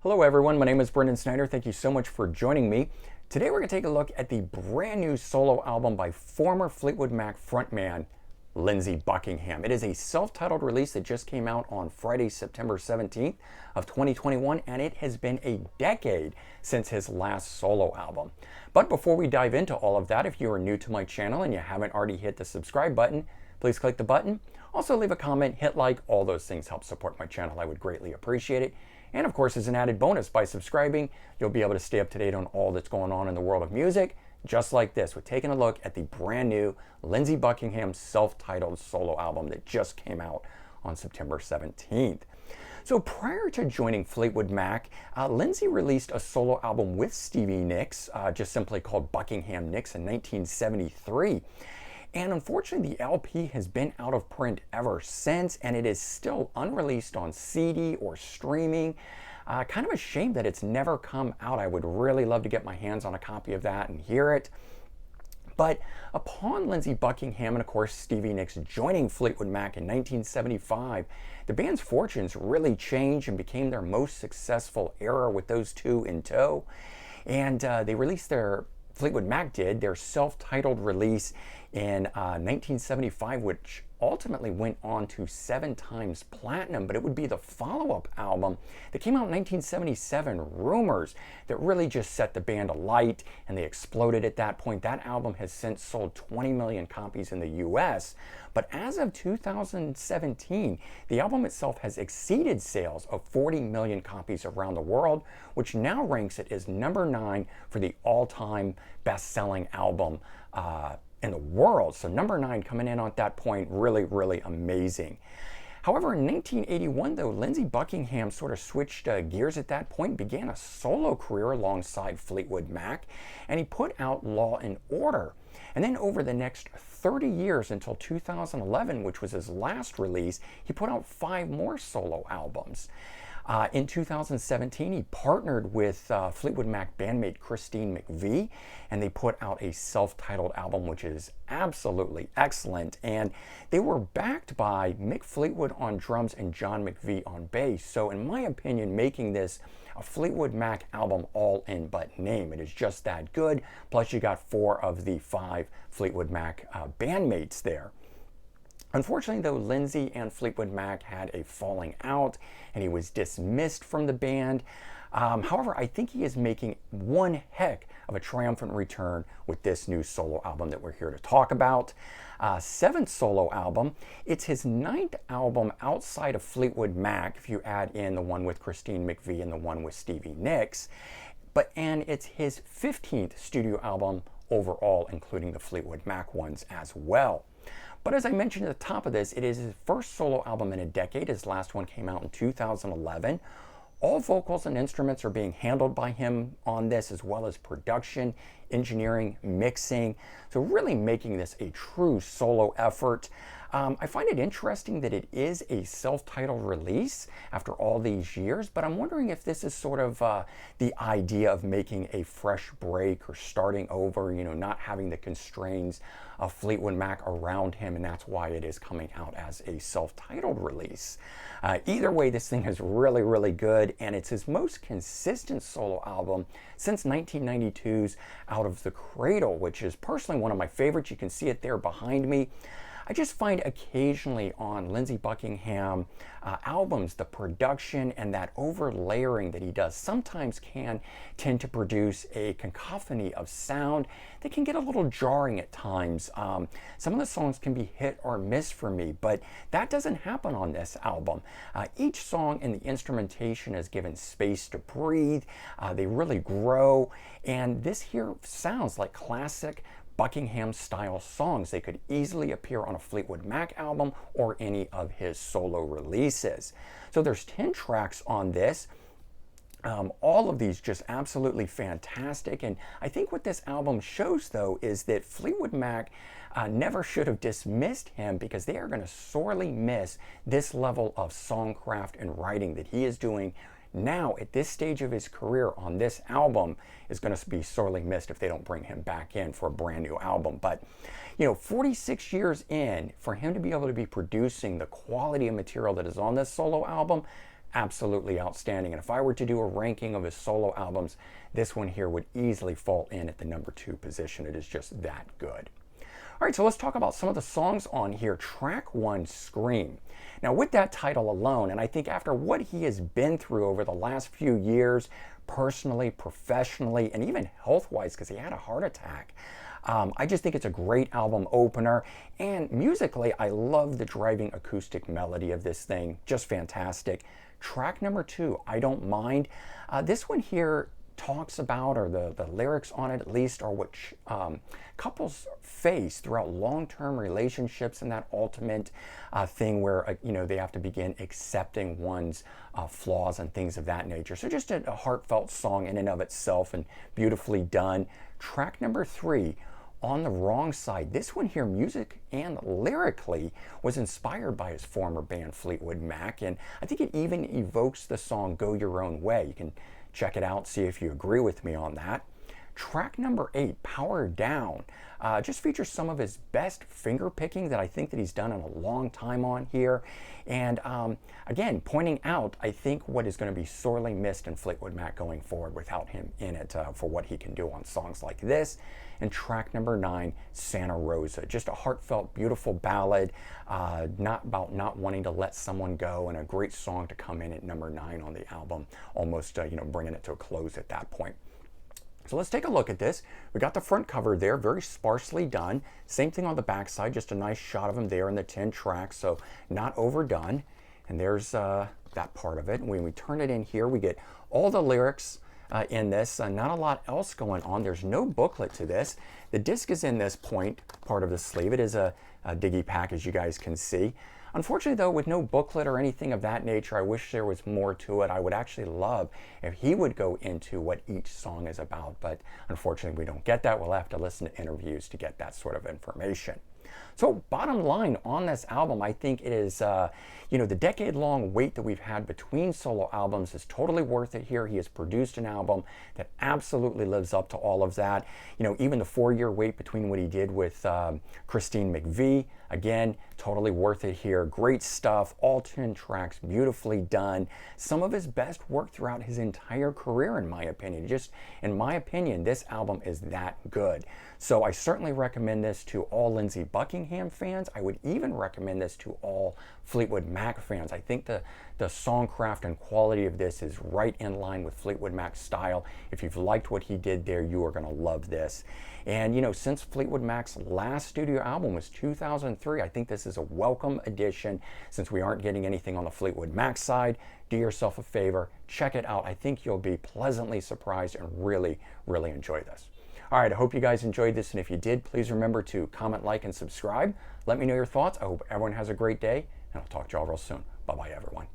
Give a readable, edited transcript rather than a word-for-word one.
Hello everyone, my name is Brendan Snyder. Thank you so much for joining me. Today we're going to take a look at the brand new solo album by former Fleetwood Mac frontman Lindsey Buckingham. It is a self-titled release that just came out on Friday, September 17th of 2021, and it has been a decade since his last solo album. But before we dive into all of that, if you are new to my channel and you haven't already hit the subscribe button, please click the button. Also leave a comment, hit like, all those things help support my channel. I would greatly appreciate it. And of course, as an added bonus, by subscribing, you'll be able to stay up to date on all that's going on in the world of music, just like this, with taking a look at the brand new Lindsey Buckingham self-titled solo album that just came out on September 17th. So prior to joining Fleetwood Mac, Lindsey released a solo album with Stevie Nicks, just simply called Buckingham Nicks in 1973. And unfortunately, the LP has been out of print ever since, and it is still unreleased on CD or streaming. Kind of a shame that it's never come out. I would really love to get my hands on a copy of that and hear it. But upon Lindsey Buckingham and, of course, Stevie Nicks joining Fleetwood Mac in 1975, the band's fortunes really changed and became their most successful era with those two in tow. And they released Fleetwood Mac did their self-titled release in 1975, which ultimately went on to 7 times platinum, but it would be the follow-up album that came out in 1977, Rumors, that really just set the band alight, and they exploded at that point. That album has since sold 20 million copies in the US, but as of 2017, the album itself has exceeded sales of 40 million copies around the world, which now ranks it as number 9 for the all-time best-selling album in the world. So number 9 coming in at that point, really amazing. However, in 1981, though, Lindsey Buckingham sort of switched gears at that point, began a solo career alongside Fleetwood Mac, and he put out Law and Order. And then over the next 30 years until 2011, which was his last release, he put out 5 more solo albums. In 2017, he partnered with Fleetwood Mac bandmate Christine McVie, and they put out a self-titled album, which is absolutely excellent. And they were backed by Mick Fleetwood on drums and John McVie on bass. So in my opinion, making this a Fleetwood Mac album all in but name. It is just that good. Plus you got 4 of the 5 Fleetwood Mac bandmates there. Unfortunately, though, Lindsey and Fleetwood Mac had a falling out, and he was dismissed from the band. However, I think he is making one heck of a triumphant return with this new solo album that we're here to talk about. 7th solo album. It's his 9th album outside of Fleetwood Mac, if you add in the one with Christine McVie and the one with Stevie Nicks. And it's his 15th studio album overall, including the Fleetwood Mac ones as well. But as I mentioned at the top of this, it is his first solo album in a decade. His last one came out in 2011. All vocals and instruments are being handled by him on this, as well as production, engineering, mixing. So really making this a true solo effort. I find it interesting that it is a self-titled release after all these years, but I'm wondering if this is sort of the idea of making a fresh break or starting over, not having the constraints of Fleetwood Mac around him, and that's why it is coming out as a self-titled release. Either way, this thing is really good, and it's his most consistent solo album since 1992's Out of the Cradle, which is personally one of my favorites. You can see it there behind me. I just find occasionally on Lindsey Buckingham albums, the production and that over-layering that he does sometimes can tend to produce a cacophony of sound that can get a little jarring at times. Some of the songs can be hit or miss for me, but that doesn't happen on this album. Each song and the instrumentation is given space to breathe. They really grow, and this here sounds like classic Buckingham style songs. They could easily appear on a Fleetwood Mac album or any of his solo releases. So there's 10 tracks on this. All of these just absolutely fantastic. And I think what this album shows, though, is that Fleetwood Mac never should have dismissed him, because they are going to sorely miss this level of songcraft and writing that he is doing now at this stage of his career on this album. Is going to be sorely missed if they don't bring him back in for a brand new album. But 46 years in, for him to be able to be producing the quality of material that is on this solo album, absolutely outstanding. And if I were to do a ranking of his solo albums, this one here would easily fall in at the number 2 position. It is just that good. All right, so let's talk about some of the songs on here. Track 1, Scream. Now, with that title alone, and I think after what he has been through over the last few years, personally, professionally, and even health-wise, because he had a heart attack, I just think it's a great album opener. And musically, I love the driving acoustic melody of this thing. Just fantastic. Track number 2, I Don't Mind. This one here talks about, or the lyrics on it at least, are what couples face throughout long-term relationships, and that ultimate thing where they have to begin accepting one's flaws and things of that nature. So just a heartfelt song in and of itself, and beautifully done. Track number 3, On the Wrong Side. This one here, music and lyrically, was inspired by his former band Fleetwood Mac, and I think it even evokes the song Go Your Own Way. You can check it out, see if you agree with me on that. Track number 8, Power Down, just features some of his best finger picking that I think that he's done in a long time on here. And again, pointing out, I think, what is going to be sorely missed in Fleetwood Mac going forward without him in it, for what he can do on songs like this. And track number 9, Santa Rosa, just a heartfelt, beautiful ballad, not about not wanting to let someone go, and a great song to come in at number 9 on the album, almost bringing it to a close at that point. So let's take a look at this. We got the front cover there, very sparsely done. Same thing on the back side, just a nice shot of him there in the 10 tracks, so not overdone. And there's that part of it. And when we turn it in here, we get all the lyrics in this. Not a lot else going on. There's no booklet to this. The disc is in this part of the sleeve. It is a diggy pack, as you guys can see. Unfortunately, though, with no booklet or anything of that nature, I wish there was more to it. I would actually love if he would go into what each song is about, but unfortunately, we don't get that. We'll have to listen to interviews to get that sort of information. So bottom line on this album, I think it is, the decade-long wait that we've had between solo albums is totally worth it here. He has produced an album that absolutely lives up to all of that. Even the 4-year wait between what he did with Christine McVie, again, totally worth it here. Great stuff, all 10 tracks, beautifully done. Some of his best work throughout his entire career, in my opinion. Just in my opinion, this album is that good. So I certainly recommend this to all Lindsey Buckingham fans. I would even recommend this to all Fleetwood Mac fans. I think the songcraft and quality of this is right in line with Fleetwood Mac's style. If you've liked what he did there, you are going to love this. And since Fleetwood Mac's last studio album was 2003, I think this is a welcome addition. Since we aren't getting anything on the Fleetwood Mac side, do yourself a favor, check it out. I think you'll be pleasantly surprised and really, really enjoy this. All right, I hope you guys enjoyed this, and if you did, please remember to comment, like, and subscribe. Let me know your thoughts. I hope everyone has a great day, and I'll talk to you all real soon. Bye-bye, everyone.